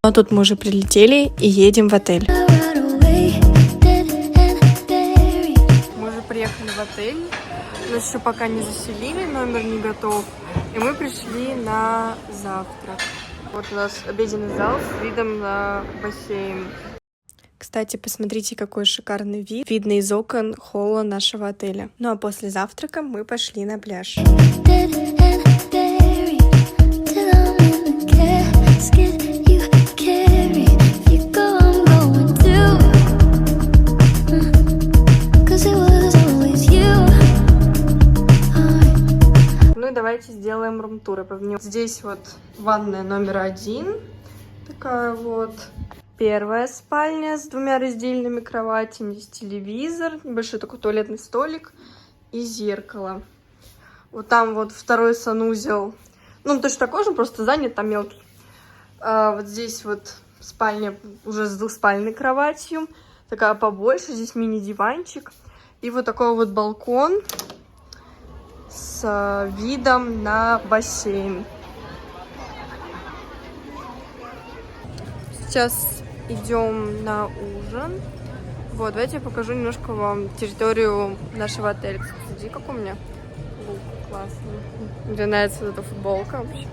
А тут мы уже прилетели и едем в отель. Мы уже приехали в отель. Нас еще пока не заселили, номер не готов. И мы пришли на завтрак. Вот у нас обеденный зал с видом на бассейн. Кстати, посмотрите, какой шикарный вид. Видно из окон холла нашего отеля. Ну а после завтрака мы пошли на пляж. Ну и давайте сделаем рум-тур. Здесь вот ванная номер 1. Такая вот. Первая спальня с 2 раздельными кроватями, здесь телевизор, небольшой такой туалетный столик и зеркало. Вот там вот второй санузел, ну точно такой же, просто занят, там мелкий. Вот здесь вот спальня уже с двухспальной кроватью, такая побольше, здесь мини-диванчик. И вот такой вот балкон с видом на бассейн. Сейчас идем на ужин. Вот, давайте я покажу немножко вам территорию нашего отеля. Смотри, как у меня лук классный. Мне нравится вот эта футболка вообще.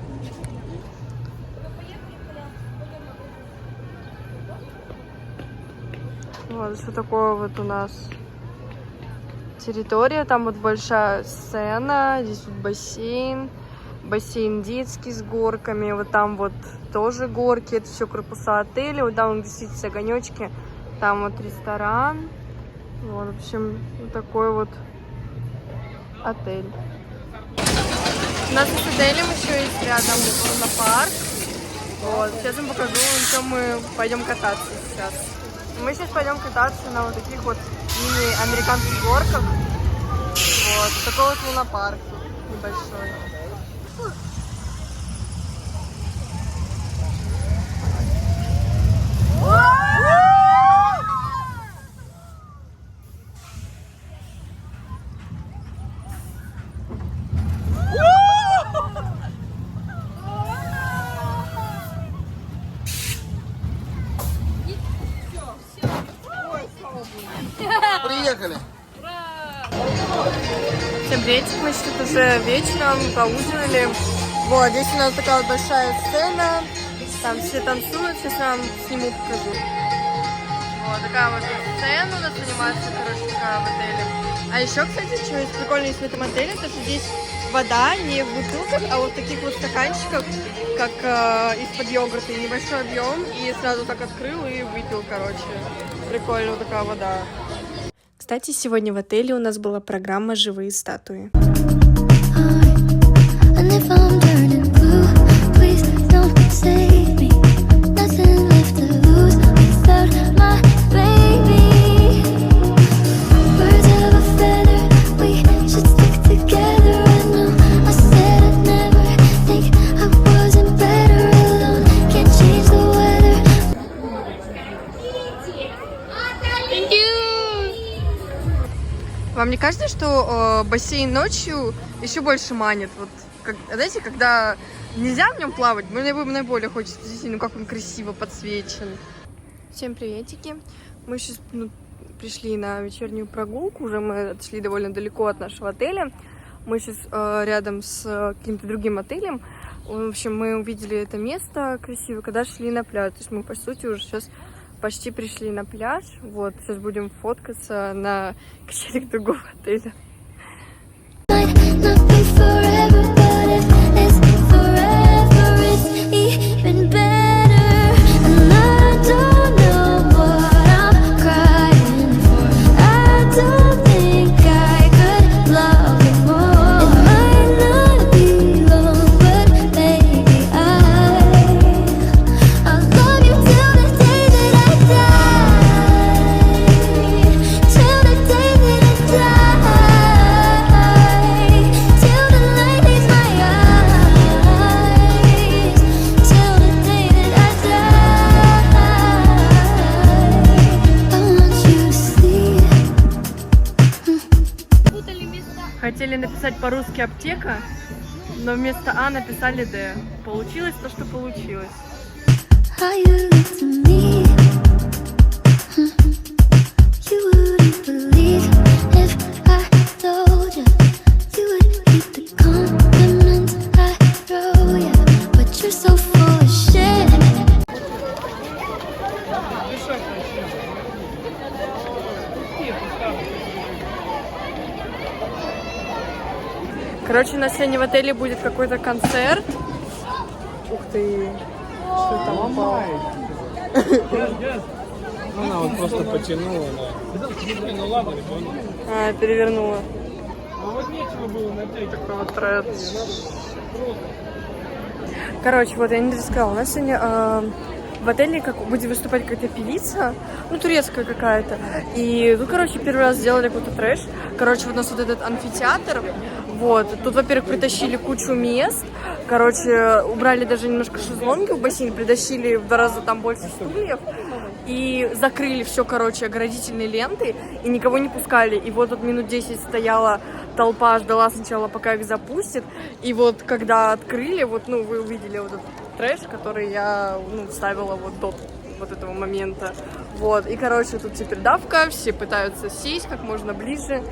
Вот, что такое вот у нас территория. Там вот большая сцена, здесь вот бассейн. Бассейн детский с горками, вот там вот тоже горки, это все корпуса отеля, вот там действительно огонечки, там вот ресторан, вот, в общем, вот такой вот отель. У нас с отелем еще есть рядом лунопарк, вот, сейчас я вам покажу, на чем мы пойдем кататься сейчас. Мы сейчас пойдем кататься на вот таких вот мини-американских горках, вот, такой вот лунопарк небольшой. Приехали! Всем привет, мы сейчас уже вечером поужинали. Вот, здесь у нас такая вот большая сцена, там все танцуют, сейчас я вам сниму, покажу. Вот, такая вот сцена у нас занимается, короче, такая в отеле. А еще, кстати, что есть прикольно в этом отеле, то что здесь вода не в бутылках, а вот в таких вот стаканчиках, как из-под йогурта, и небольшой объем, и сразу так открыл и выпил, короче. Прикольно, вот такая вода. Кстати, сегодня в отеле у нас была программа «Живые статуи». Вам не кажется, что бассейн ночью еще больше манит? Вот, знаете, когда нельзя в нем плавать, мне наиболее хочется, действительно, как он красиво подсвечен. Всем приветики! Мы сейчас пришли на вечернюю прогулку, уже мы отошли довольно далеко от нашего отеля. Мы сейчас рядом с каким-то другим отелем. В общем, мы увидели это место красивое, когда шли на пляж. То есть мы, по сути, уже сейчас почти пришли на пляж. Вот, сейчас будем фоткаться на качелях другого отеля. Хотели написать по-русски аптека, но вместо А написали Д. Получилось то, что получилось. how you look to me. You wouldn't believe if I told you. You would keep the compliments I wrote you, but you're so full of shit. Короче, у нас сегодня в отеле будет какой-то концерт. Ух ты! Что там упало? Она вот просто потянула, да. Ну ладно, А, перевернула. ну вот нечего было надеть. Такой вот тред. Короче, вот я не рассказала. У нас сегодня в отеле будет выступать какая-то певица, ну, турецкая какая-то. И, ну, короче, первый раз сделали какой-то трэш. Короче, вот у нас вот этот амфитеатр. Вот. Тут, во-первых, притащили кучу мест. Короче, убрали даже немножко шезлонги в бассейн, притащили в 2 раза там больше стульев. И закрыли все, короче, оградительной лентой. И никого не пускали. И вот тут минут 10 стояла толпа, ждала сначала, пока их запустят. И вот когда открыли, вот, ну, вы увидели вот этот трэш, который я, ну, вставила вот до вот этого момента. Вот. И, короче, тут теперь давка, все пытаются сесть как можно ближе.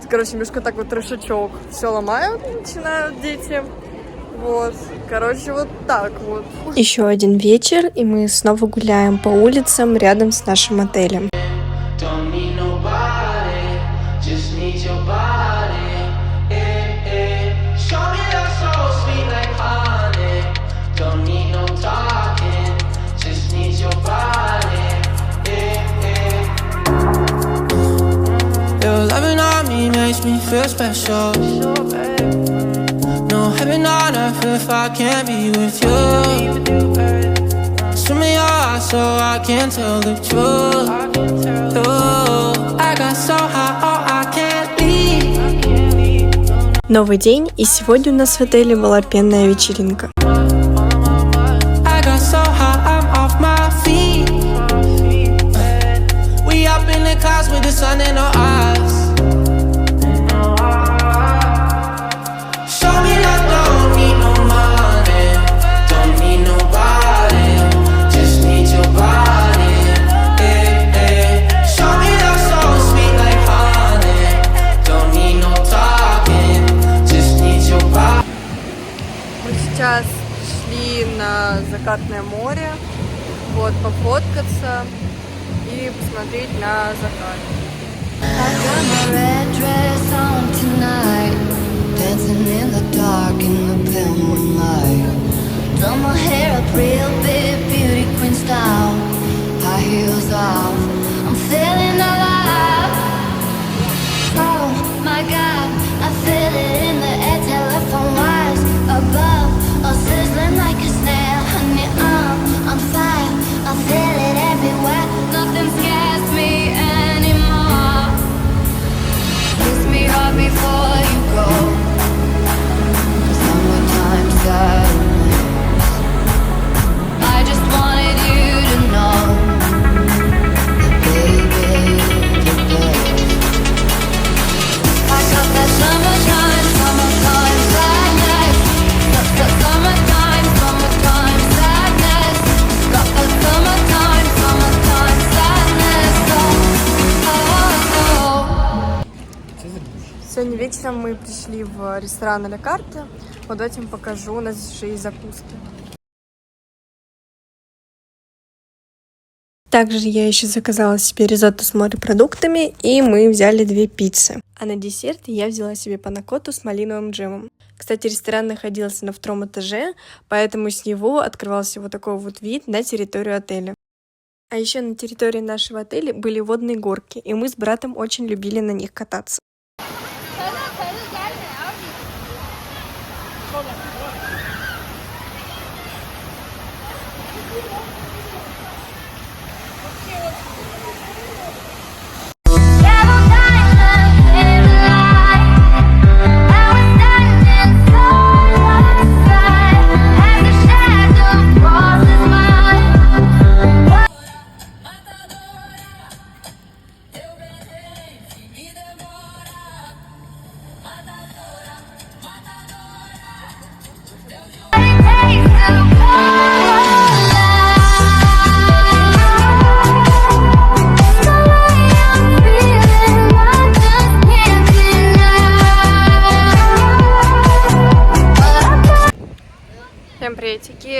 Короче, немножко так вот трэшачок. Все ломают, начинают дети. Вот. Короче, вот так вот. Еще один вечер, и мы снова гуляем по улицам рядом с нашим отелем. Don't need nobody, just need your body. Show me that soul sweet like honey. Don't need no talking, just need your body. Your loving on me makes me feel special. No heaven on earth if I can't be with you. Swim in your eyes so I can tell the truth. Ooh, I got so high, oh I can't leave. Новый день, и сегодня у нас в отеле была пенная вечеринка. I got so high, I'm off my feet. We up in the clouds with the sun in our eyes. Show me that don't need no money, don't need nobody, just need your body. Show me that soul sweet like honey, don't need no talking, just need your body. Мы сейчас шли на закатное море, вот, пофоткаться и посмотреть на закат. I got my red dress on tonight, dancing in the dark in the pale moonlight. Done my hair up real big, beauty queen style, high heels off, I'm feeling alive. Oh my God, I feel it in the air, telephone wires above, all sizzling like a snail. Honey, I'm fire, I feel it everywhere, nothing scares me anymore. Kiss me hard before you go. Summertime sadness. I just wanted you to know that baby, you're the best. I got that summertime sadness. Summertime sadness. Got that summertime sadness. Oh. Сегодня вечером мы пришли в ресторан «Ля Карте». Вот давайте вам покажу, у нас здесь еще есть закуски. Также я еще заказала себе ризотто с морепродуктами, и мы взяли 2 пиццы. А на десерт я взяла себе панакотту с малиновым джемом. Кстати, ресторан находился на 2-м этаже, поэтому с него открывался вот такой вот вид на территорию отеля. А еще на территории нашего отеля были водные горки, и мы с братом очень любили на них кататься.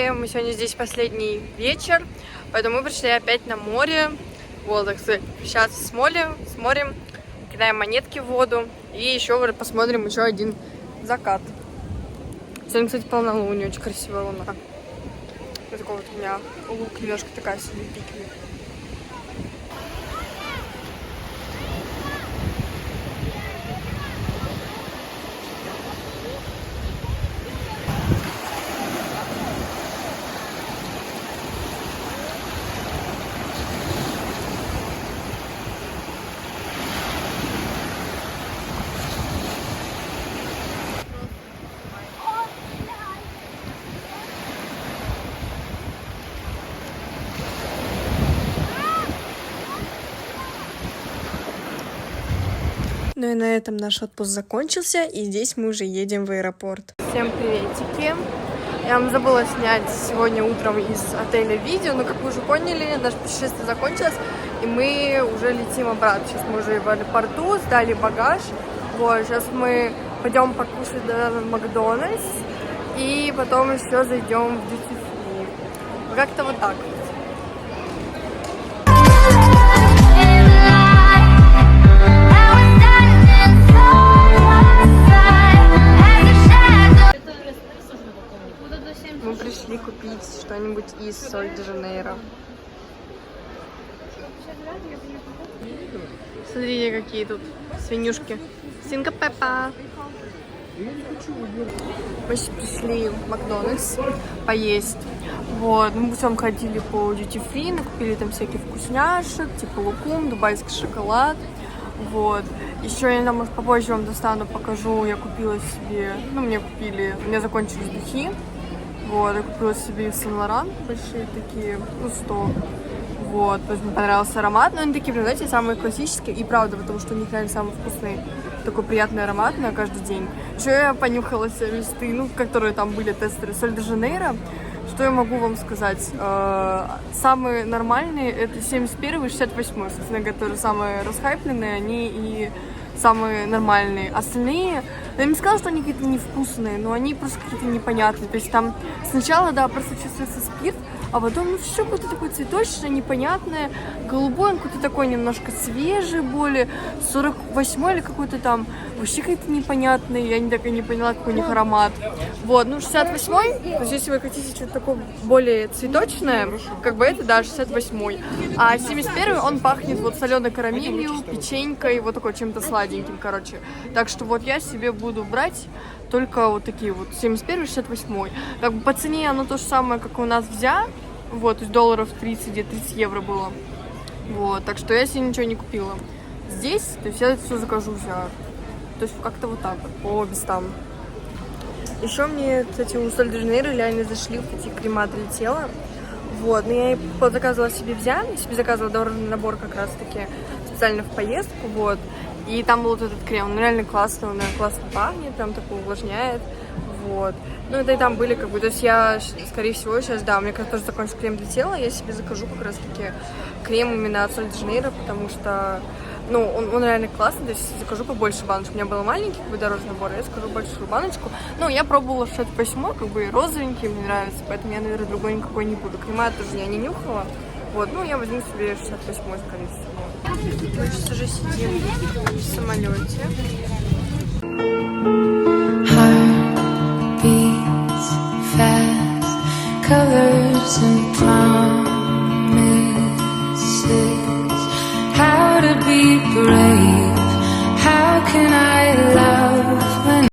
приехали, мы сегодня здесь последний вечер, поэтому мы пришли опять на море. Вот, так сказать, общаться с морем, кидаем монетки в воду и еще посмотрим еще один закат. Сегодня, кстати, полнолуние, очень красивая луна. Вот такой вот у меня лук, немножко такая себе пикник. Ну и на этом наш отпуск закончился, и здесь мы уже едем в аэропорт. Всем приветики! Я вам забыла снять сегодня утром из отеля видео, но как вы уже поняли, наше путешествие закончилось, и мы уже летим обратно. Сейчас мы уже в аэропорту, сдали багаж. Вот, сейчас мы пойдем покушать в Макдональдс, и потом еще зайдем в Duty Free. Как-то вот так. Мы пришли купить что-нибудь из Соль-де-Жанейро. Смотрите, какие тут свинюшки. Свинка Пеппа. Мы сейчас пришли в Макдональдс поесть. Вот, мы потом ходили по Duty Free, накупили там всяких вкусняшек, типа лукум, дубайский шоколад. Вот. Еще я, может, попозже вам достану, покажу. Я купила себе, у меня закончились духи. Вот, я купила себе Сен-Лоран, большие такие, 100. Вот, то есть мне понравился аромат, но они такие, знаете, самые классические, и правда, потому что у них, наверное, самый вкусный, такой приятный аромат на каждый день. Еще я понюхала все листы, которые там были тестеры Соль-де-Жанейро. Что я могу вам сказать? Самые нормальные это 71 и 68, собственно, которые самые расхайпленные, они и самые нормальные. Остальные, я не сказала, что они какие-то невкусные, но они просто какие-то непонятные. То есть там сначала, да, просто чувствуется спирт, а потом, все какое-то такое цветочное, непонятное, голубой, он какой-то такой немножко свежий, более 48 или какой-то там, вообще какой-то непонятный, я так и не поняла, какой у них аромат. Вот, 68-й, то есть если вы хотите что-то такое более цветочное, как бы это, да, 68-й. А 71-й, он пахнет вот соленой карамелью, печенькой, вот такой чем-то сладеньким, короче. Так что вот я себе буду брать только вот такие вот 71-й, 68-й. Как бы по цене оно то же самое, как у нас в ЗЯ, вот, то есть долларов 30, где 30 евро было. Вот, так что я себе ничего не купила. Здесь, то есть я это все закажу в ЗЯ. То есть как-то вот так вот, по местам. Еще мне, кстати, у Соль-де-Жанейро реально зашли вот эти крема для тела. Вот, но я и заказывала себе в ЗЯ, я себе заказывала дорожный набор как раз-таки специально в поездку, вот. И там был вот этот крем, он реально классный, он классно пахнет, там такой увлажняет, вот. Ну, это и там были, как бы, то есть я, скорее всего, сейчас, да, у меня как тоже закончился крем для тела, я себе закажу как раз-таки крем именно от Соль-де-Жанейро, потому что, он реально классный, то есть закажу побольше баночек. У меня был маленький, как бы, дорожный набор, я закажу большую баночку. Я пробовала 68-й, как бы, розовенький, мне нравится, поэтому я, наверное, другой никакой не буду. Крема тоже я не нюхала, вот, я возьму себе 68-й, скорее всего. Мы сейчас уже сидим в самолете. Heartbeats fast, colors and promises. How to be brave? How can I love when...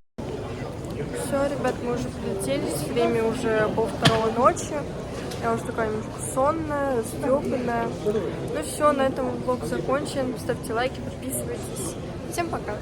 Все, ребят, мы уже прилетели. Время уже 1:30 ночи. Я уже такая немножко сонная, растрепанная. Все, на этом влог закончен. Ставьте лайки, подписывайтесь. Всем пока!